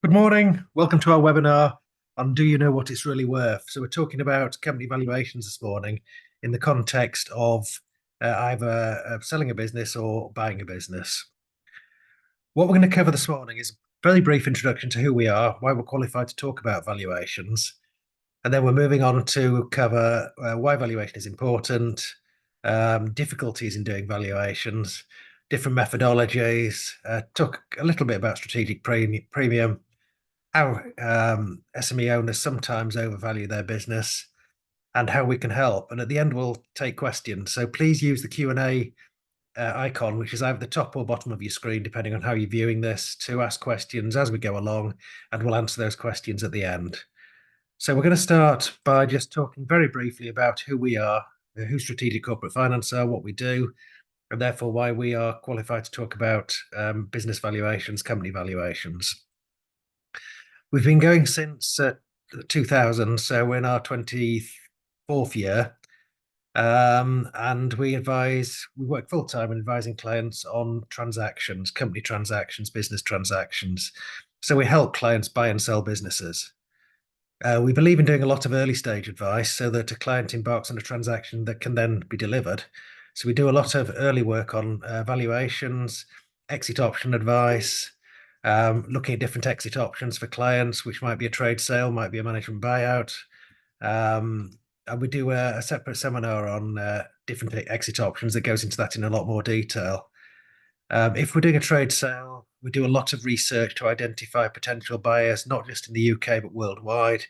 Good morning. Welcome to our webinar on Do You Know What It's Really Worth? So we're talking about company valuations this morning in the context of either selling a business or buying a business. What we're going to cover this morning is a very brief introduction to who we are, why we're qualified to talk about valuations, and then we're moving on to cover why valuation is important, difficulties in doing valuations, different methodologies, talk a little bit about strategic premium, how SME owners sometimes overvalue their business, and how we can help. And at the end, we'll take questions. So please use the Q&A icon, which is either the top or bottom of your screen, depending on how you're viewing this, to ask questions as we go along, and we'll answer those questions at the end. So we're going to start by just talking very briefly about who we are, who Strategic Corporate Finance are, what we do, and therefore why we are qualified to talk about business valuations, company valuations. We've been going since 2000, so we're in our 24th year. And we work full time in advising clients on transactions, company transactions, business transactions. So we help clients buy and sell businesses. We believe in doing a lot of early stage advice so that a client embarks on a transaction that can then be delivered. So we do a lot of early work on valuations, exit option advice, looking at different exit options for clients, which might be a trade sale, might be a management buyout. And we do a separate seminar on different exit options that goes into that in a lot more detail. If we're doing a trade sale, we do a lot of research to identify potential buyers, not just in the UK, but worldwide,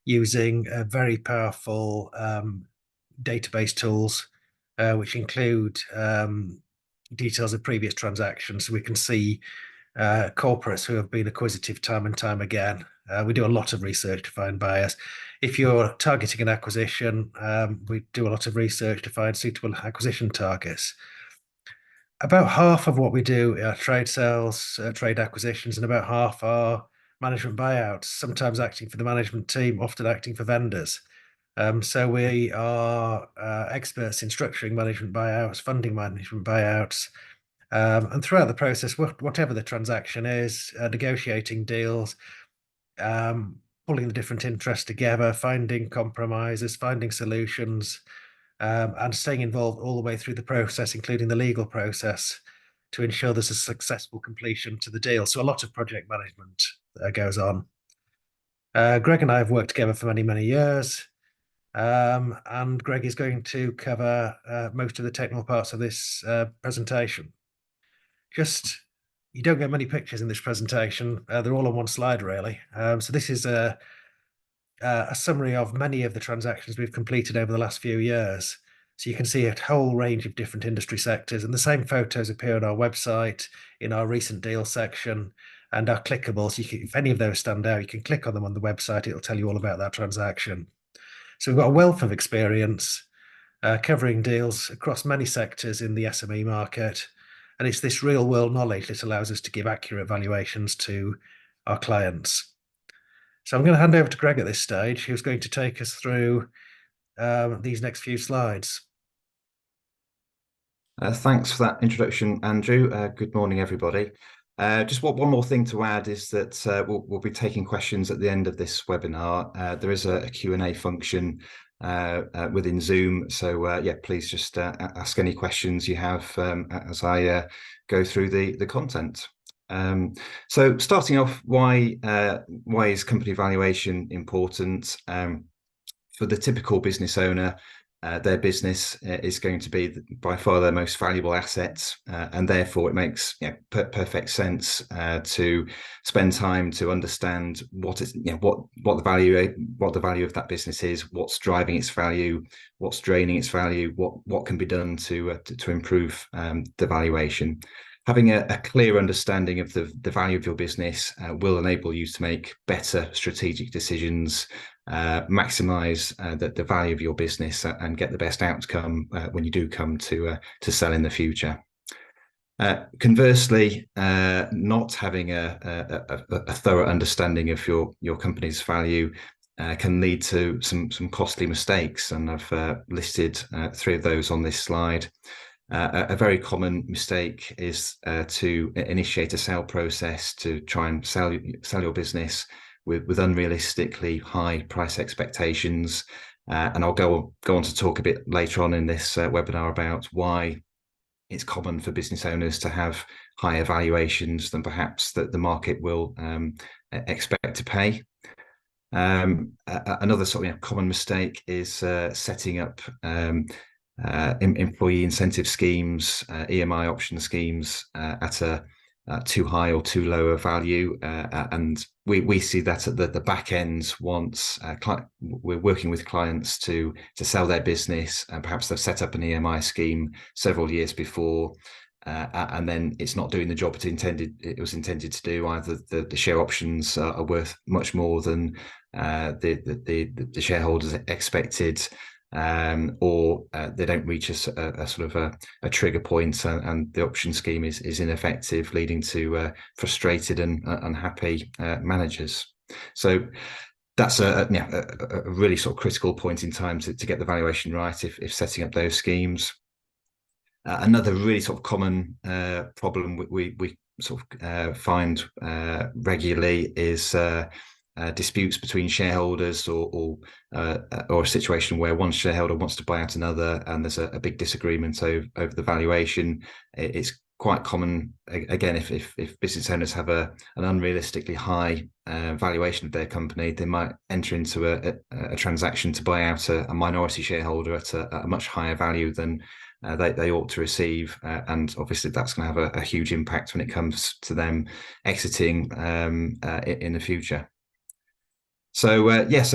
using very powerful database tools, which include details of previous transactions. So we can see corporates who have been acquisitive time and time again. We do a lot of research to find buyers. If you're targeting an acquisition, we do a lot of research to find suitable acquisition targets. About half of what we do are trade sales, trade acquisitions, and about half are management buyouts, sometimes acting for the management team, often acting for vendors. So we are experts in structuring management buyouts, funding management buyouts, and throughout the process, whatever the transaction is, negotiating deals, pulling the different interests together, finding compromises, finding solutions, and staying involved all the way through the process, including the legal process, to ensure there's a successful completion to the deal. So a lot of project management goes on. Greg and I have worked together for many, many years. And Greg is going to cover most of the technical parts of this presentation. You don't get many pictures in this presentation. They're all on one slide, really. So this is a summary of many of the transactions we've completed over the last few years. So you can see a whole range of different industry sectors, and the same photos appear on our website, in our recent deal section, and are clickable. So if any of those stand out, you can click on them on the website. It'll tell you all about that transaction. So we've got a wealth of experience covering deals across many sectors in the SME market. And it's this real world knowledge that allows us to give accurate valuations to our clients. So I'm going to hand over to Greg at this stage, who's going to take us through these next few slides. Thanks for that introduction, Andrew. Good morning, everybody. Just one more thing to add is that we'll be taking questions at the end of this webinar. There is a Q&A function within Zoom. So yeah, please just ask any questions you have as I go through the content. So starting off, why is company valuation important? For the typical business owner, their business is going to be by far their most valuable assets, and therefore it makes perfect sense to spend time to understand what the value of that business is, what's driving its value, what's draining its value, what can be done to improve the valuation. Having a clear understanding of the value of your business will enable you to make better strategic decisions, maximize the value of your business, and get the best outcome when you do come to sell in the future. Conversely, not having a thorough understanding of your company's value can lead to some costly mistakes, and I've listed 3 of those on this slide. A very common mistake is to initiate a sale process to try and sell your business with unrealistically high price expectations. And I'll go on to talk a bit later on in this webinar about why it's common for business owners to have higher valuations than perhaps that the market will expect to pay. Another sort of common mistake is setting up employee incentive schemes, EMI option schemes at a too high or too low a value, and we see that at the back end once we're working with clients to sell their business, and perhaps they've set up an EMI scheme several years before, and then it's not doing the job it was intended to do. Either the share options are worth much more than the shareholders expected, or they don't reach a sort of a trigger point, and the option scheme is ineffective, leading to frustrated and unhappy managers. So that's a really sort of critical point in time to get the valuation right if setting up those schemes. Another really sort of common problem we sort of find regularly is disputes between shareholders, or a situation where one shareholder wants to buy out another, and there's a big disagreement over the valuation. It's quite common, again, if business owners have an unrealistically high valuation of their company, they might enter into a transaction to buy out a minority shareholder at a much higher value than they ought to receive, and obviously that's going to have a huge impact when it comes to them exiting in the future. So as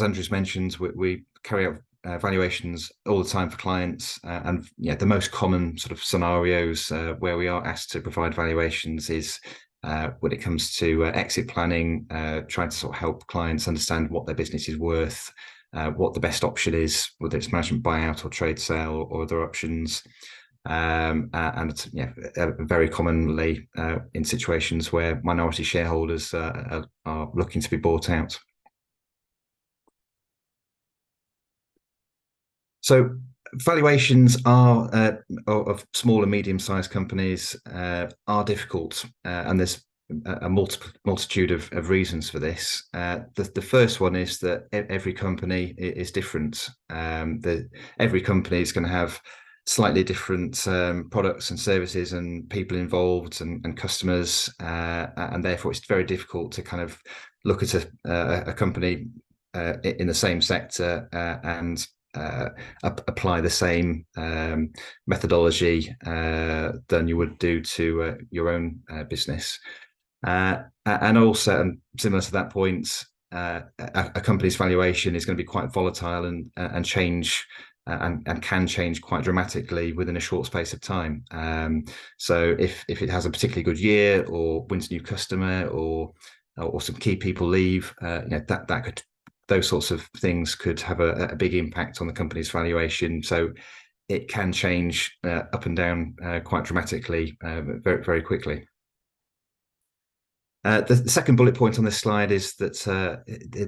Andrew's mentioned, we carry out valuations all the time for clients, and the most common sort of scenarios where we are asked to provide valuations is when it comes to exit planning, trying to sort of help clients understand what their business is worth, what the best option is, whether it's management buyout or trade sale or other options. And very commonly in situations where minority shareholders are looking to be bought out. So valuations are of small and medium-sized companies are difficult, and there's a multitude of reasons for this. The first one is that every company is different. Every company is going to have slightly different products and services and people involved and customers, and therefore it's very difficult to kind of look at a company in the same sector and apply the same methodology than you would do to your own business. And also, and similar to that point, a company's valuation is going to be quite volatile and change and can change quite dramatically within a short space of time. So if it has a particularly good year, or wins a new customer, or some key people leave, that could, those sorts of things could have a big impact on the company's valuation. So it can change up and down quite dramatically, very, very quickly. The second bullet point on this slide is that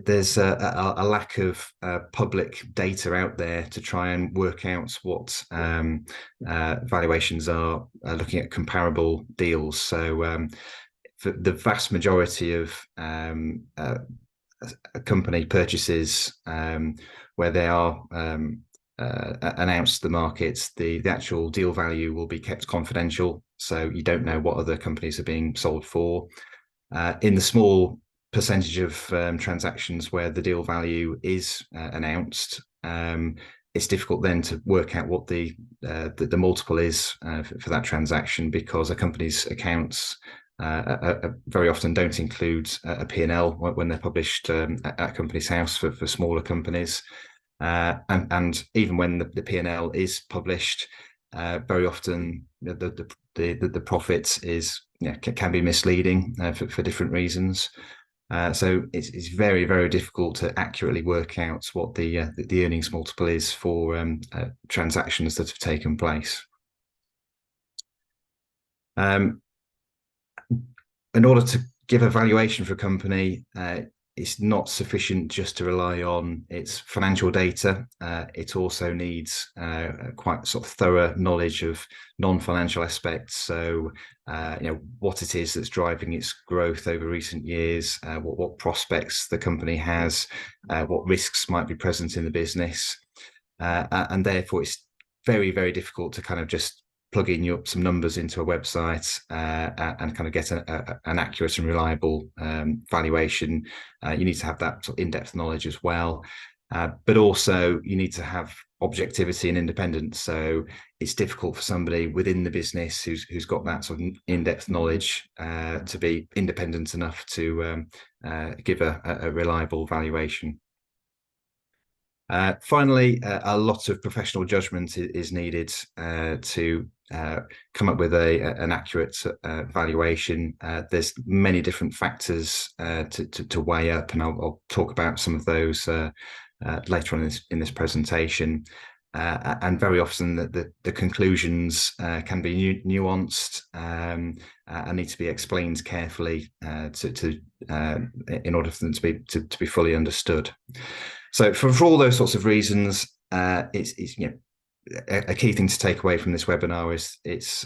there's a lack of public data out there to try and work out what valuations are, looking at comparable deals. So for the vast majority of company purchases where they are announced to the market, the actual deal value will be kept confidential, so you don't know what other companies are being sold for. In the small percentage of transactions where the deal value is announced, it's difficult then to work out what the multiple is for that transaction, because a company's accounts very often don't include a P&L when they're published at Companies House for smaller companies. And even when the P&L is published, very often the profit is can be misleading for different reasons. So it's very, very difficult to accurately work out what the earnings multiple is for transactions that have taken place. In order to give a valuation for a company, it's not sufficient just to rely on its financial data. It also needs quite sort of thorough knowledge of non-financial aspects. So, what it is that's driving its growth over recent years, what prospects the company has, what risks might be present in the business. And therefore, it's very, very difficult to kind of just plug in some numbers into a website and kind of get an accurate and reliable valuation. You need to have that sort of in-depth knowledge as well. But also you need to have objectivity and independence. So it's difficult for somebody within the business who's got that sort of in-depth knowledge to be independent enough to give a reliable valuation. Finally, a lot of professional judgment is needed to come up with an accurate valuation. There's many different factors to weigh up, and I'll talk about some of those later on in this presentation. And very often the conclusions can be nuanced and need to be explained carefully in order for them to be fully understood. So for all those sorts of reasons, it's a key thing to take away from this webinar is it's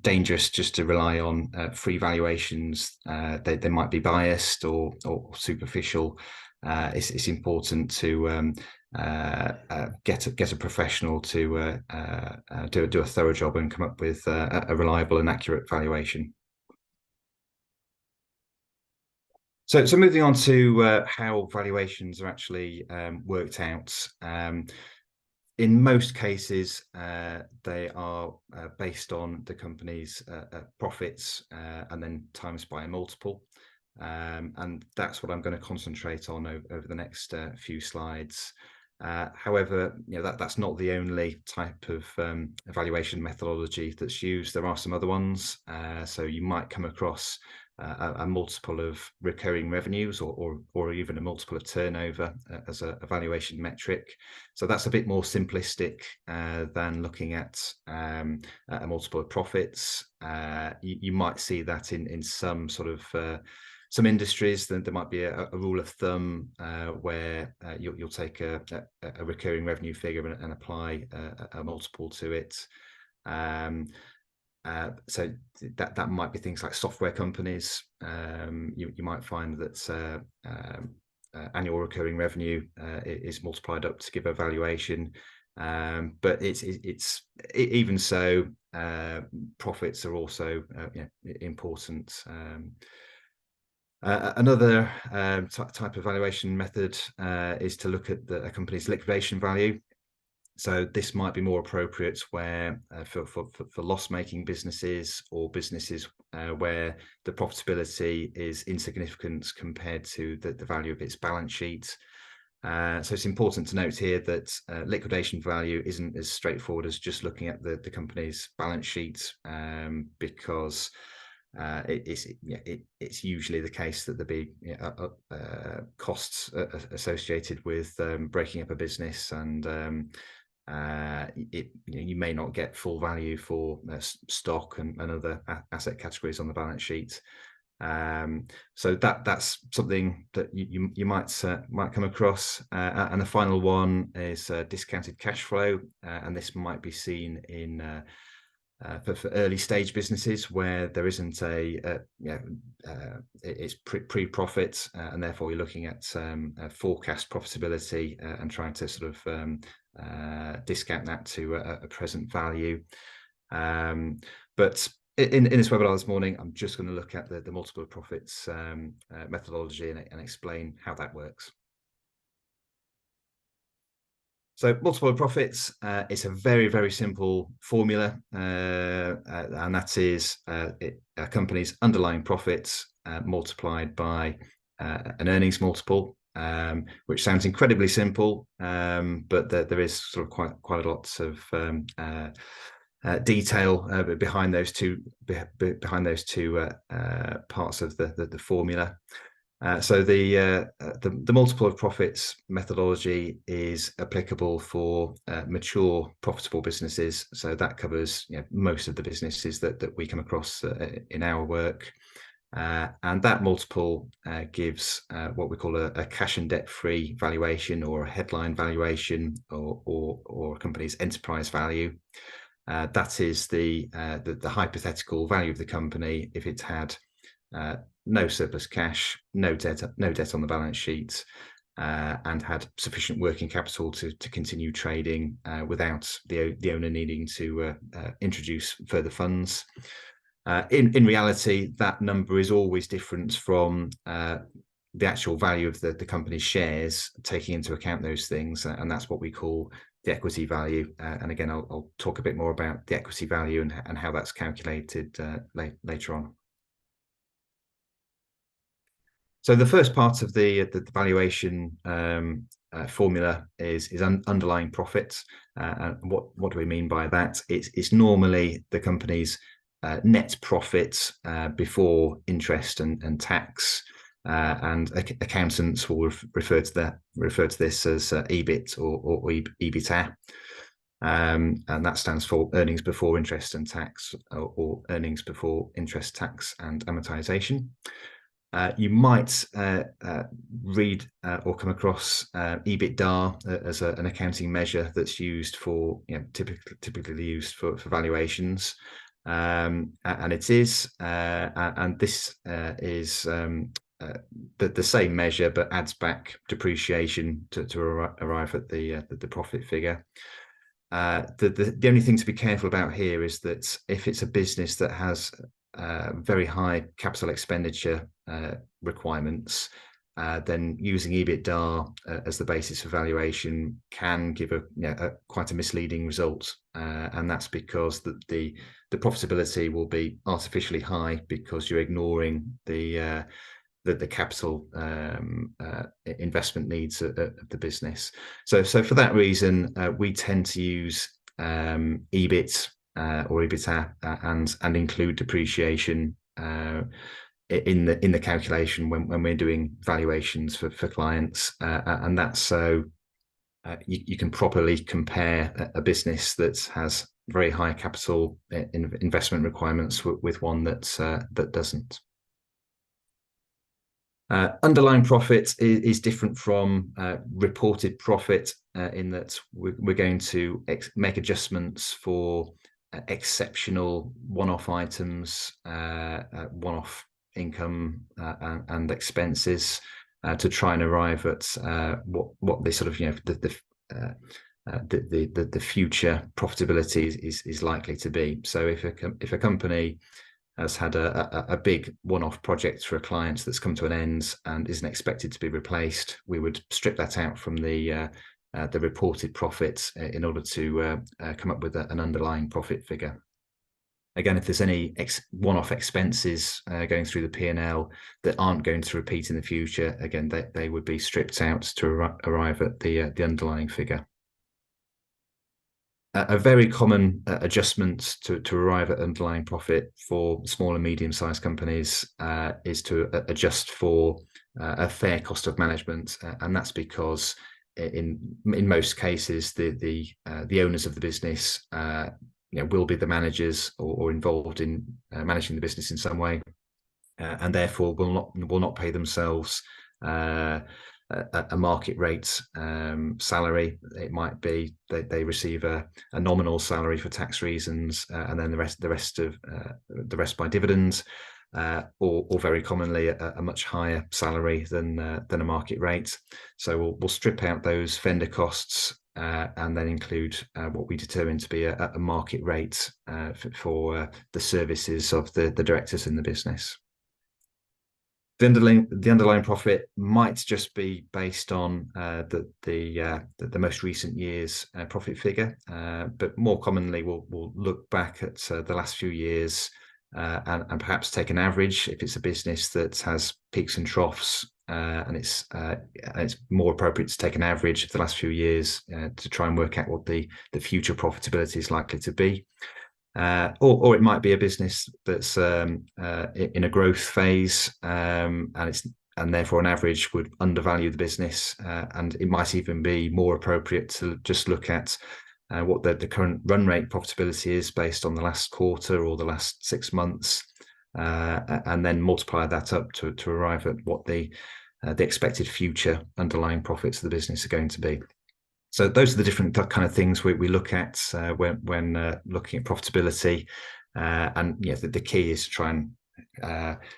dangerous just to rely on free valuations. They might be biased or superficial. It's important to get a professional to do a thorough job and come up with a reliable and accurate valuation. So moving on to how valuations are actually worked out. In most cases, they are based on the company's profits and then times by a multiple. And that's what I'm going to concentrate on over the next few slides. However, that's not the only type of evaluation methodology that's used. There are some other ones. So you might come across a multiple of recurring revenues or even a multiple of turnover as a valuation metric. So that's a bit more simplistic than looking at a multiple of profits. You might see that in some sort of some industries. Then there might be a rule of thumb where you'll take a recurring revenue figure and apply a multiple to it. So that might be things like software companies. You might find that annual recurring revenue is multiplied up to give a valuation. But it's even so, profits are also important. Another type of valuation method is to look at a company's liquidation value. So this might be more appropriate where for loss-making businesses or businesses where the profitability is insignificant compared to the value of its balance sheet. So it's important to note here that liquidation value isn't as straightforward as just looking at the company's balance sheet, because it's usually the case that there be costs associated with breaking up a business, and you may not get full value for stock and other asset categories on the balance sheet. So that's something that you might come across. And the final one is discounted cash flow, and this might be seen in for early stage businesses where there isn't it's pre-profit, and therefore you're looking at forecast profitability and trying to sort of discount that to a present value. But in this webinar this morning, I'm just going to look at the multiple of profits methodology and explain how that works. So multiple of profits, it's a very, very simple formula, and that is a company's underlying profits multiplied by an earnings multiple, which sounds incredibly simple, but there is sort of quite a lot of detail behind those two parts of the formula. So the multiple of profits methodology is applicable for mature, profitable businesses. So that covers most of the businesses that we come across in our work. And that multiple gives what we call a cash and debt-free valuation, or a headline valuation, or a company's enterprise value. That is the hypothetical value of the company if it had no surplus cash, no debt on the balance sheet, and had sufficient working capital to continue trading without the owner needing to introduce further funds. In reality, that number is always different from the actual value of the company's shares, taking into account those things, and that's what we call the equity value. And again, I'll talk a bit more about the equity value and how that's calculated later on. So the first part of the valuation formula is underlying profit. And what do we mean by that? It's normally the company's net profit before interest and tax, and accountants will refer to this as EBIT or EBITDA, and that stands for earnings before interest and tax, or earnings before interest, tax, and amortization. You might read or come across EBITDA as an accounting measure that's used for, typically used for valuations, and it is, and this is the same measure, but adds back depreciation to arrive at the profit figure. The only thing to be careful about here is that if it's a business that has very high capital expenditure requirements, then using EBITDA as the basis for valuation can give quite a misleading result, and that's because the profitability will be artificially high because you're ignoring the capital investment needs of the business. So for that reason, we tend to use EBIT or EBITDA and include depreciation in the calculation when we're doing valuations for clients, and that's so you can properly compare a business that has very high capital investment requirements with one that doesn't. Underlying profit is different from reported profit in that we're going to make adjustments for exceptional one-off items, one-off income and expenses, to try and arrive at what the sort of the future profitability is likely to be. So if a company has had a big one-off project for a client that's come to an end and isn't expected to be replaced, we would strip that out from the reported profits in order to come up with an underlying profit figure. Again, if there's any one-off expenses going through the P&L that aren't going to repeat in the future, again, they would be stripped out to arrive at the underlying figure. A very common adjustment to arrive at underlying profit for small and medium-sized companies is to adjust for a fair cost of management, and that's because in most cases the owners of the business will be the managers or involved in managing the business in some way, and therefore will not pay themselves a market rate salary. It might be that they receive a nominal salary for tax reasons, and then the rest by dividends, or very commonly a much higher salary than a market rate. So we'll strip out those vendor costs and then include what we determine to be a market rate for the services of the directors in the business. The underlying profit might just be based on the most recent year's profit figure, but more commonly we'll look back at the last few years and perhaps take an average if it's a business that has peaks and troughs, and it's more appropriate to take an average of the last few years to try and work out what the future profitability is likely to be. Or it might be a business that's in a growth phase, and therefore an average would undervalue the business, and it might even be more appropriate to just look at what the current run rate profitability is based on the last quarter or the last 6 months, and then multiply that up to arrive at what the expected future underlying profits of the business are going to be. So those are the different kind of things we look at when looking at profitability, and the key is to try and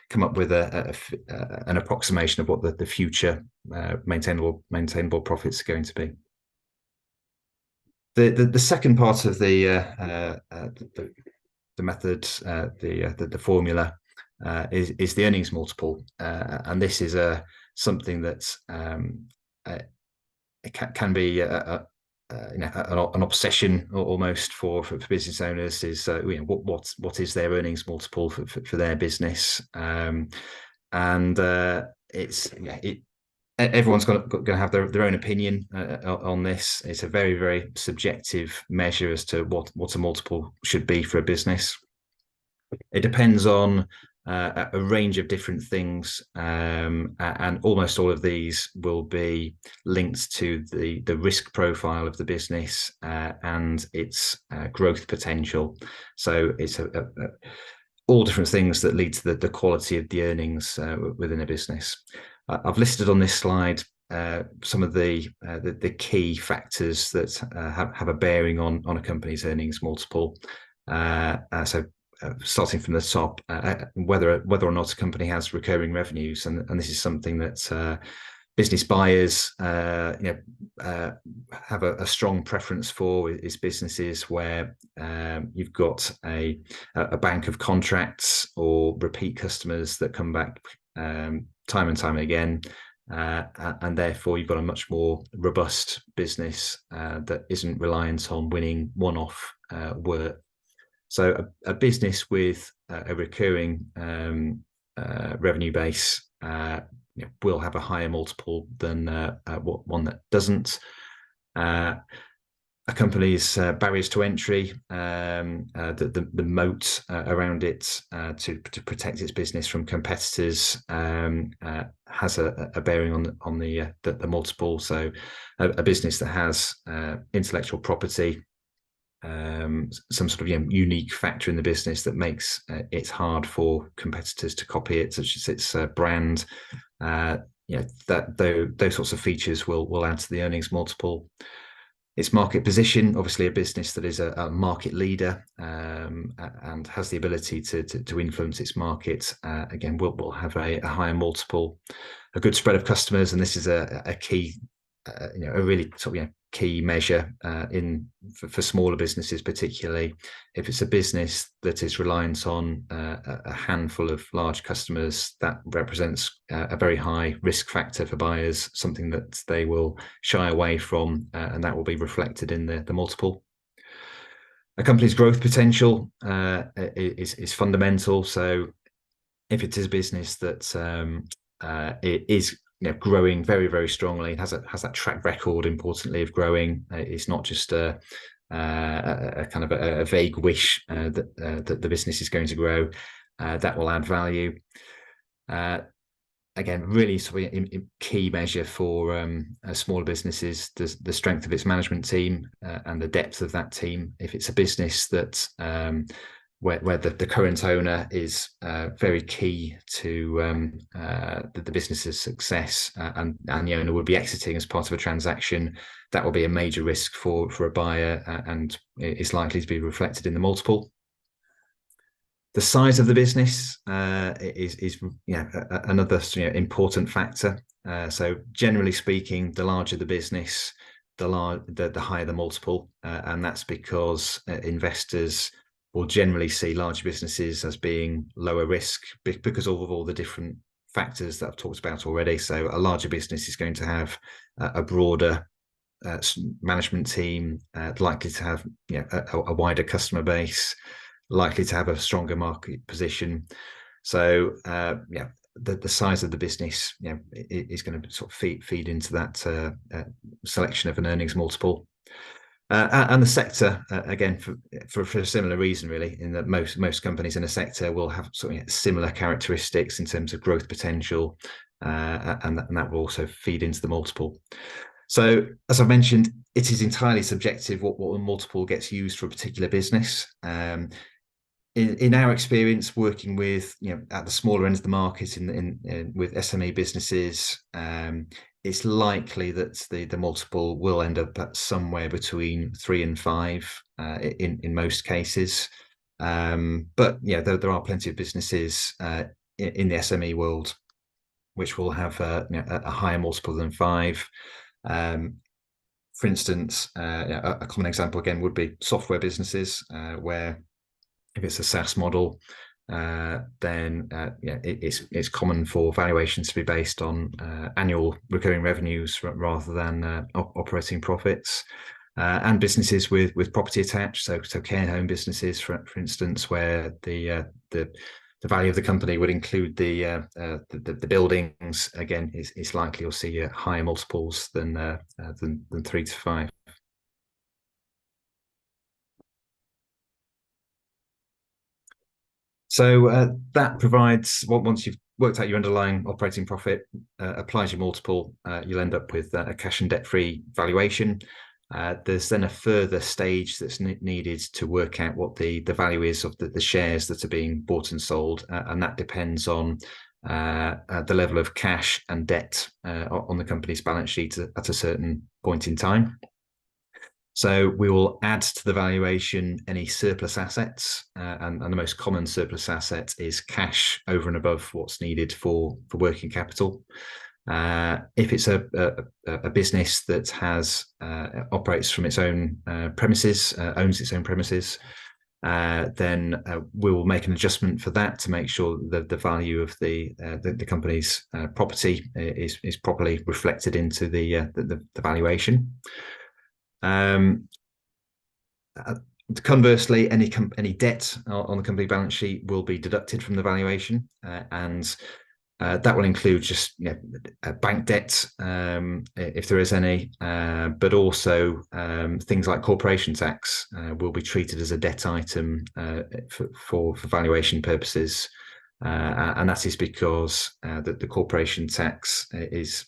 come up with an approximation of what the future maintainable profits are going to be. The second part of the method, the formula, is the earnings multiple, and this is something that it can be an obsession almost for business owners. Is what is their earnings multiple for their business, and everyone's going to have their own opinion on this. It's a very, very subjective measure as to what a multiple should be for a business. It depends on a range of different things, and almost all of these will be linked to the risk profile of the business and its growth potential. So it's all different things that lead to the quality of the earnings within a business. I've listed on this slide some of the key factors that have a bearing on a company's earnings multiple. So starting from the top, whether or not a company has recurring revenues, and this is something that business buyers have a strong preference for, is businesses where you've got a bank of contracts or repeat customers that come back time and time again, and therefore you've got a much more robust business that isn't reliant on winning one-off work. So a business with a recurring revenue base will have a higher multiple than one that doesn't. A company's barriers to entry, the moat around it to protect its business from competitors, has a bearing on the multiple. So a business that has intellectual property, some sort of unique factor in the business that makes it hard for competitors to copy it, such as its brand, those sorts of features will add to the earnings multiple. Its market position, obviously a business that is a market leader and has the ability to influence its market, again will have a higher multiple. A good spread of customers, and this is a key, a really sort of key measure for smaller businesses, particularly if it's a business that is reliant on a handful of large customers. That represents a very high risk factor for buyers, something that they will shy away from, and that will be reflected in the multiple. A company's growth potential is fundamental. So if it is a business that it is growing very, very strongly, has that track record, importantly, of growing. It's not just a kind of a vague wish that the business is going to grow. That will add value. Again, really sort of a key measure for smaller businesses, the strength of its management team and the depth of that team. If it's a business that where the current owner is very key to the business's success, and the owner would be exiting as part of a transaction, that will be a major risk for a buyer, and is likely to be reflected in the multiple. The size of the business is another important factor. So generally speaking, the larger the business, the higher the multiple, and that's because investors will generally see large businesses as being lower risk because of all the different factors that I've talked about already. So a larger business is going to have a broader management team, likely to have a wider customer base, likely to have a stronger market position. So the size of the business is going to sort of feed into that selection of an earnings multiple. And the sector, again, for a similar reason, really, in that most companies in a sector will have sort of similar characteristics in terms of growth potential, and that will also feed into the multiple. So, as I've mentioned, it is entirely subjective what multiple gets used for a particular business. in our experience, working with at the smaller end of the market with SME businesses, it's likely that the multiple will end up at somewhere between 3 and 5 in most cases. But there are plenty of businesses in the SME world which will have a higher multiple than 5. For instance, a common example again would be software businesses, where if it's a SaaS model, then it's common for valuations to be based on annual recurring revenues rather than operating profits. And businesses with property attached, so care home businesses, for instance, where the value of the company would include the buildings. Again, it's likely you'll see higher multiples than 3 to 5. So that provides, once you've worked out your underlying operating profit, applies your multiple, you'll end up with a cash and debt-free valuation. There's then a further stage that's needed to work out what the value is of the shares that are being bought and sold, and that depends on the level of cash and debt on the company's balance sheet at a certain point in time. So we will add to the valuation any surplus assets, and the most common surplus asset is cash over and above what's needed for working capital. If it's a business that operates from its own premises, owns its own premises, then we will make an adjustment for that to make sure that the value of the company's property is properly reflected into the valuation. Conversely, any debt on the company balance sheet will be deducted from the valuation, and that will include just bank debt, if there is any, but also things like corporation tax will be treated as a debt item for valuation purposes. And that is because the corporation tax is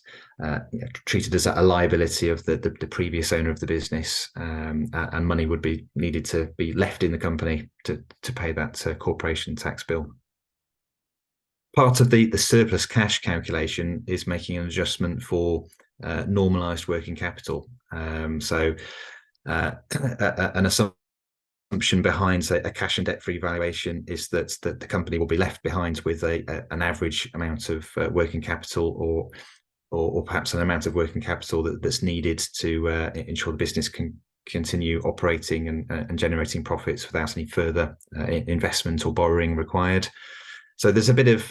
treated as a liability of the previous owner of the business, and money would be needed to be left in the company to pay that corporation tax bill. Part of the surplus cash calculation is making an adjustment for normalized working capital. So an assumption behind, say, a cash and debt-free valuation is that the company will be left behind with an average amount of working capital, or perhaps an amount of working capital that's needed to ensure the business can continue operating and generating profits without any further investment or borrowing required. So there's a bit of,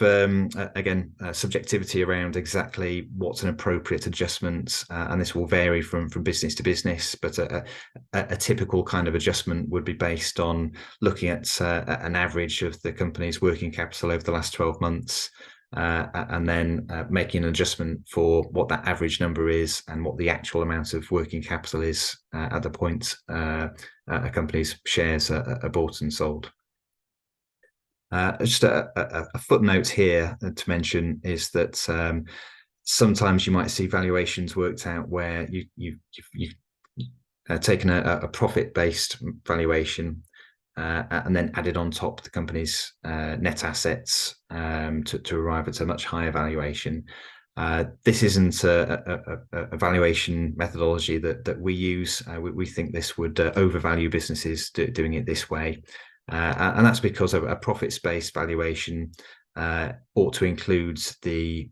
again, subjectivity around exactly what's an appropriate adjustment, and this will vary from business to business, but a typical kind of adjustment would be based on looking at an average of the company's working capital over the last 12 months, and then making an adjustment for what that average number is and what the actual amount of working capital is at the point a company's shares are bought and sold. Just a footnote here to mention is that sometimes you might see valuations worked out where you've taken a profit-based valuation and then added on top the company's net assets to arrive at a much higher valuation. This isn't a valuation methodology that we use. We think this would overvalue businesses doing it this way. And that's because a profits-based valuation ought to include the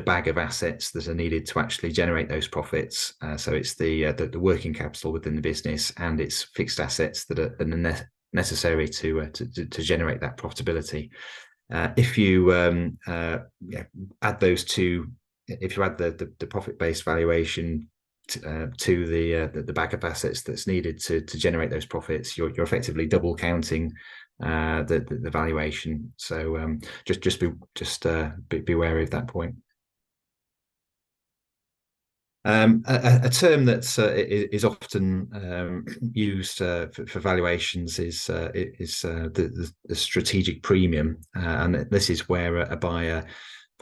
bag of assets that are needed to actually generate those profits. So it's the working capital within the business and its fixed assets that are necessary to generate that profitability. If you add those two, if you add the profit-based valuation to the backup assets that's needed to generate those profits, you're effectively double counting the valuation. So just be wary of that point. A term that is often used for valuations is the strategic premium, and this is where a buyer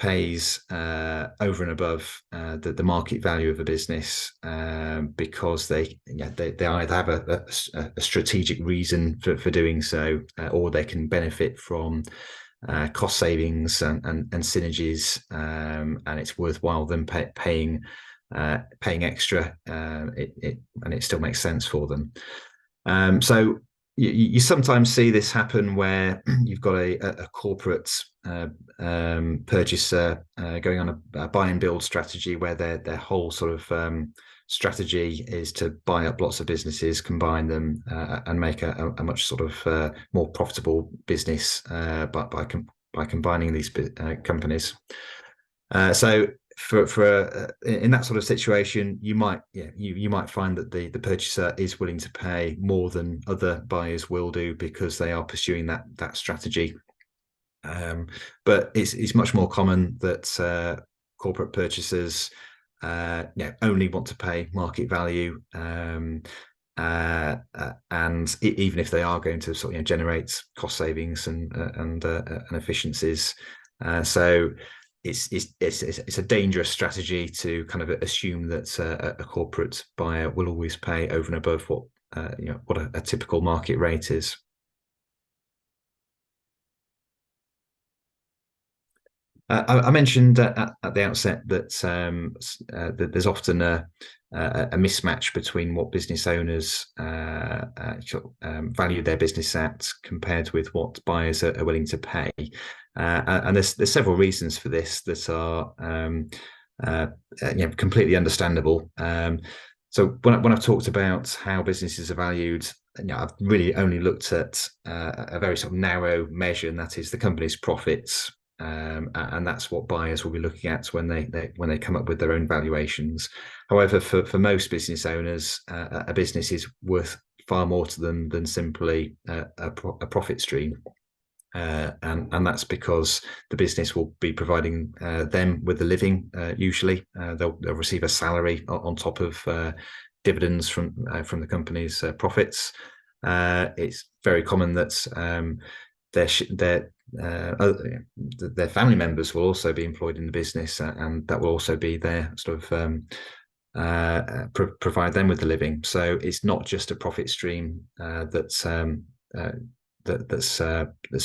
pays over and above the market value of a business because they either have a strategic reason for doing so, or they can benefit from cost savings and synergies, and it's worthwhile them paying extra, and it still makes sense for them. So you sometimes see this happen where you've got a corporate purchaser going on a buy and build strategy, where their whole sort of strategy is to buy up lots of businesses, combine them, and make a much sort of more profitable business by combining these companies. So in that sort of situation, you might find that the purchaser is willing to pay more than other buyers will do because they are pursuing that strategy. But it's much more common that corporate purchasers only want to pay market value, and even if they are going to sort of generate cost savings and efficiencies, so it's a dangerous strategy to kind of assume that a corporate buyer will always pay over and above what a typical market rate is. I mentioned at the outset that there's often a mismatch between what business owners value their business at compared with what buyers are willing to pay, and there's several reasons for this that are completely understandable. So when I've talked about how businesses are valued, I've really only looked at a very sort of narrow measure, and that is the company's profits. And that's what buyers will be looking at when they come up with their own valuations. However, for most business owners, a business is worth far more to them than simply a profit stream, and that's because the business will be providing them with a living. Usually, they'll receive a salary on top of dividends from the company's profits. It's very common that their family members will also be employed in the business, and that will also be their sort of provide them with the living. So it's not just a profit stream that's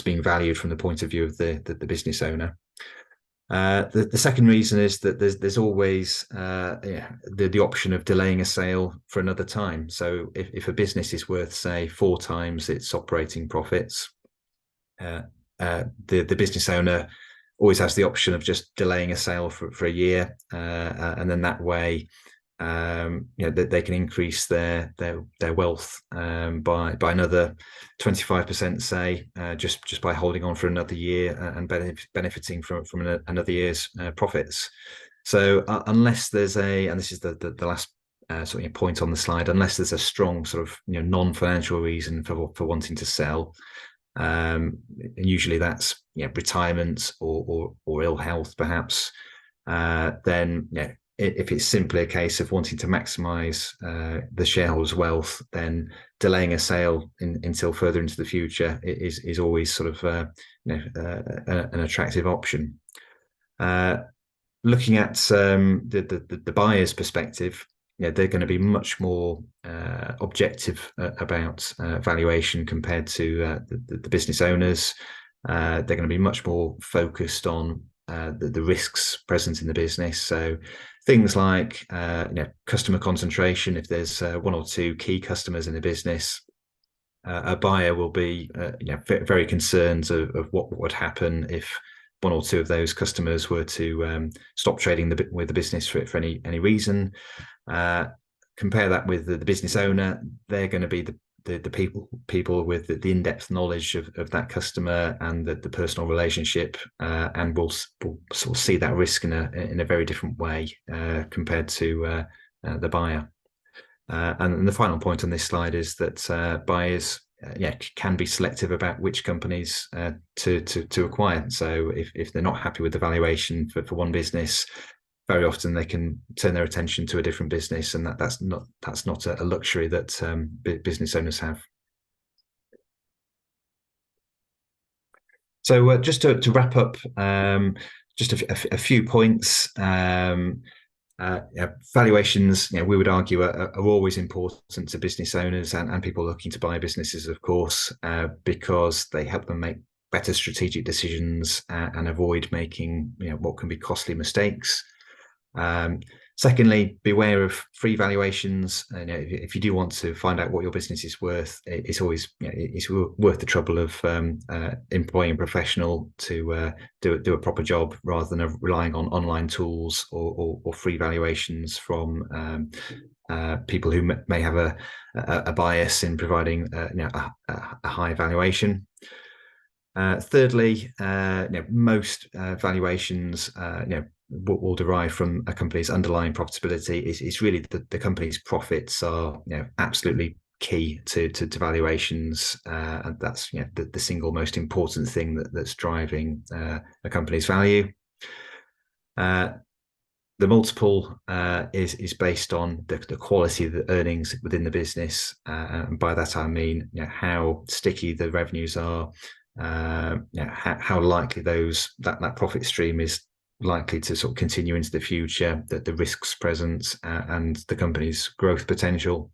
being valued from the point of view of the business owner. The second reason is that there's always the option of delaying a sale for another time. So if a business is worth, say, 4 times its operating profits, the business owner always has the option of just delaying a sale for a year, and then that way they can increase their wealth by another 25%, say, just by holding on for another year and benefiting from another year's profits. So unless there's and this is the last sort of point on the slide, unless there's a strong sort of non-financial reason for wanting to sell, and usually that's retirement or ill health perhaps, then if it's simply a case of wanting to maximize the shareholders' wealth, then delaying a sale until further into the future is always sort of an attractive option. Looking at the buyer's perspective, they're going to be much more objective about valuation compared to the business owners. They're going to be much more focused on the risks present in the business. So things like customer concentration. If there's 1 or 2 key customers in the business, a buyer will be very concerned of what would happen if 1 or 2 of those customers were to stop trading with the business for any reason. Compare that with the business owner. They're going to be the people with the in-depth knowledge of that customer and the personal relationship, and will sort of see that risk in a very different way compared to the buyer. And the final point on this slide is that buyers can be selective about which companies to acquire. So if they're not happy with the valuation for one business, very often they can turn their attention to a different business, and that's not a luxury that business owners have. So just to wrap up, just a few points. Valuations, we would argue, are always important to business owners and people looking to buy businesses, of course, because they help them make better strategic decisions and avoid making what can be costly mistakes. Secondly, beware of free valuations. If you do want to find out what your business is worth, it's always it's worth the trouble of employing a professional to do a proper job rather than relying on online tools or free valuations from people who may have a bias in providing a high valuation. Thirdly, most valuations will derive from a company's underlying profitability. It's really the company's profits are absolutely key to valuations, and that's the single most important thing that's driving a company's value. The multiple is based on the quality of the earnings within the business, and by that I mean how sticky the revenues are, how likely that profit stream is likely to sort of continue into the future, that the risks present, and the company's growth potential.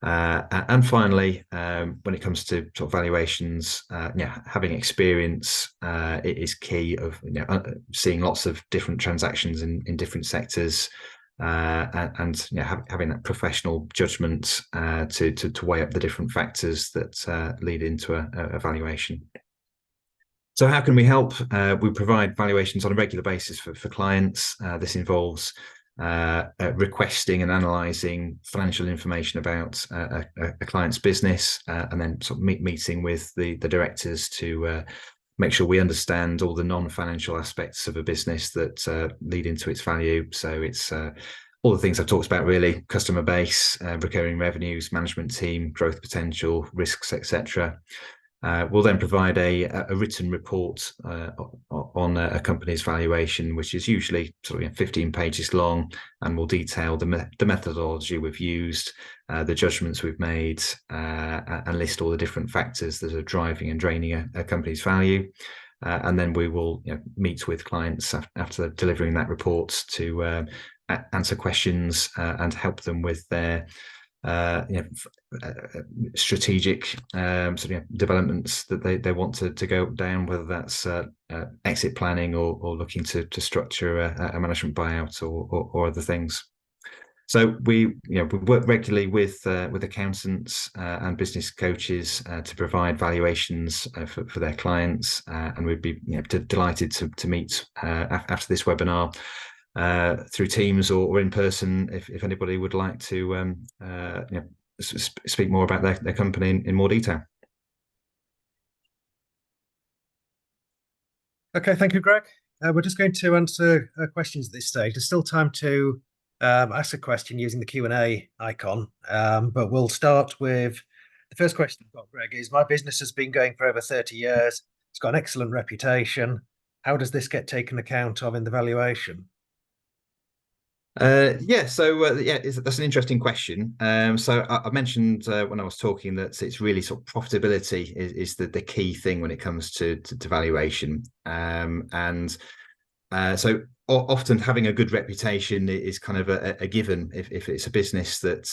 And finally, when it comes to sort of valuations, having experience is key of seeing lots of different transactions in different sectors, and having that professional judgment to weigh up the different factors that lead into a valuation. So how can we help? We provide valuations on a regular basis for clients. This involves requesting and analysing financial information about a client's business, and then sort of meeting with the directors to make sure we understand all the non-financial aspects of a business that lead into its value. So it's all the things I've talked about, really: customer base, recurring revenues, management team, growth potential, risks, etc. We'll then provide a written report on a company's valuation, which is usually sort of 15 pages long, and will detail the methodology we've used, the judgments we've made, and list all the different factors that are driving and draining a company's value. And then we will meet with clients after delivering that report to answer questions and help them with their strategic sort of developments that they want to go down, whether that's exit planning or looking to structure a management buyout or other things. So we work regularly with accountants and business coaches to provide valuations for their clients, and we'd be delighted to meet after this webinar through Teams or in person if anybody would like to speak more about their company in more detail. Okay, thank you, Greg. We're just going to answer questions at this stage. There's still time to ask a question using the Q&A icon, but we'll start with the first question I've got, Greg, is: my business has been going for over 30 years. It's got an excellent reputation. How does this get taken account of in the valuation? That's an interesting question. So I mentioned when I was talking that it's really sort of profitability is the key thing when it comes to valuation, and so often having a good reputation is kind of a given. If it's a business that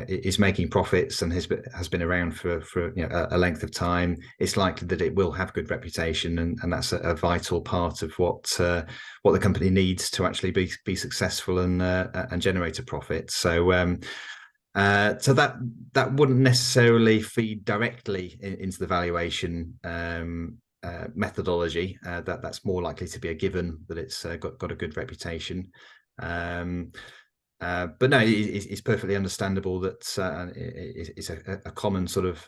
is making profits and has been around for a length of time, it's likely that it will have good reputation, and that's a vital part of what the company needs to actually be successful and generate a profit. So so that wouldn't necessarily feed directly into the valuation methodology. That's more likely to be a given that it's got a good reputation. But no, it's perfectly understandable that it's a common sort of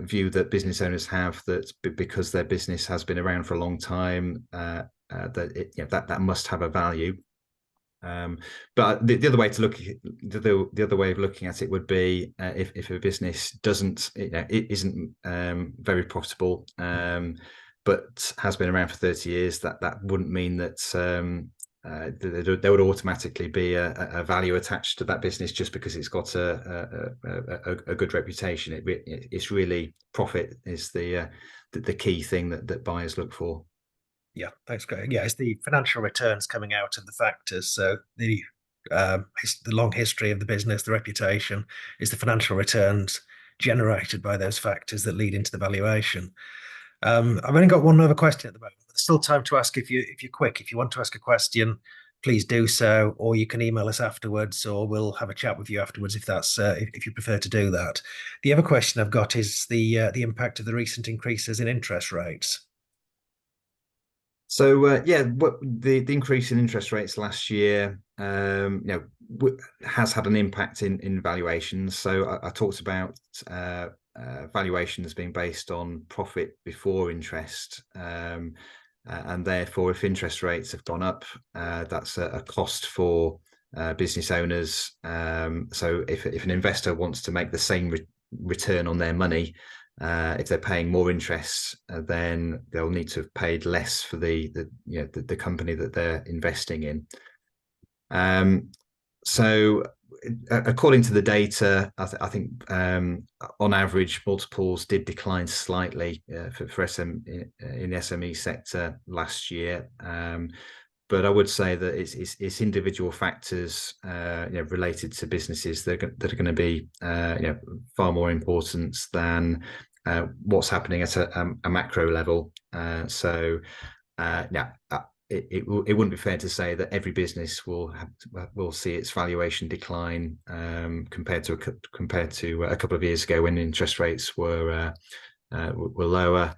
view that business owners have, that because their business has been around for a long time, that must have a value. But the other way to look, the other way of looking at it would be if a business isn't very profitable, but has been around for 30 years, that wouldn't mean that there would automatically be a value attached to that business just because it's got a good reputation. It's really profit is the key thing that buyers look for. Yeah, thanks, Greg. Yeah, it's the financial returns coming out of the factors. So the long history of the business, the reputation, is the financial returns generated by those factors that lead into the valuation. I've only got one other question at the moment. There's still time to ask if you're quick. If you want to ask a question, please do so, or you can email us afterwards, or we'll have a chat with you afterwards if that's if you prefer to do that. The other question I've got is the impact of the recent increases in interest rates. So yeah, what the increase in interest rates last year, has had an impact in valuations. So I talked about valuations being based on profit before interest, and therefore, if interest rates have gone up, that's a cost for business owners. So if an investor wants to make the same return on their money, if they're paying more interest, then they'll need to have paid less for the company that they're investing in. So according to the data, I think on average multiples did decline slightly for in the SME sector last year. But I would say that it's individual factors, related to businesses that are going to be, far more important than what's happening at a macro level. It wouldn't be fair to say that every business will see its valuation decline compared to a couple of years ago when interest rates were lower.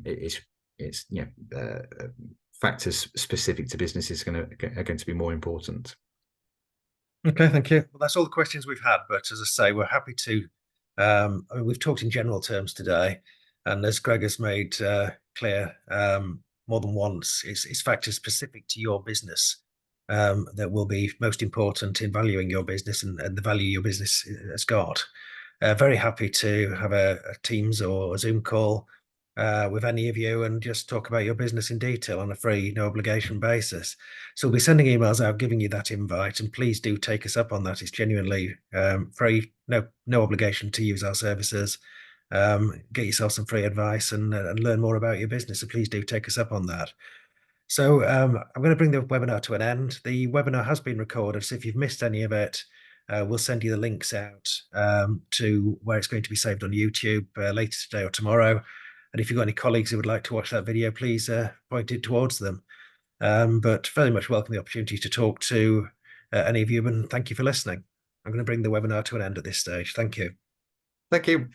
It's factors specific to businesses are going to be more important. Okay, thank you. Well, that's all the questions we've had. But as I say, we're happy to. I mean, we've talked in general terms today, and as Greg has made clear more than once, it's factors specific to your business that will be most important in valuing your business and the value your business has got. Very happy to have a Teams or a Zoom call with any of you and just talk about your business in detail on a free, no obligation basis. So we'll be sending emails out giving you that invite, and please do take us up on that. It's genuinely free, no obligation to use our services. Get yourself some free advice and learn more about your business. So please do take us up on that. So I'm going to bring the webinar to an end. The webinar has been recorded, so if you've missed any of it, we'll send you the links out to where it's going to be saved on YouTube later today or tomorrow. And if you've got any colleagues who would like to watch that video, please point it towards them. But very much welcome the opportunity to talk to any of you, and thank you for listening. I'm going to bring the webinar to an end at this stage. Thank you. Thank you.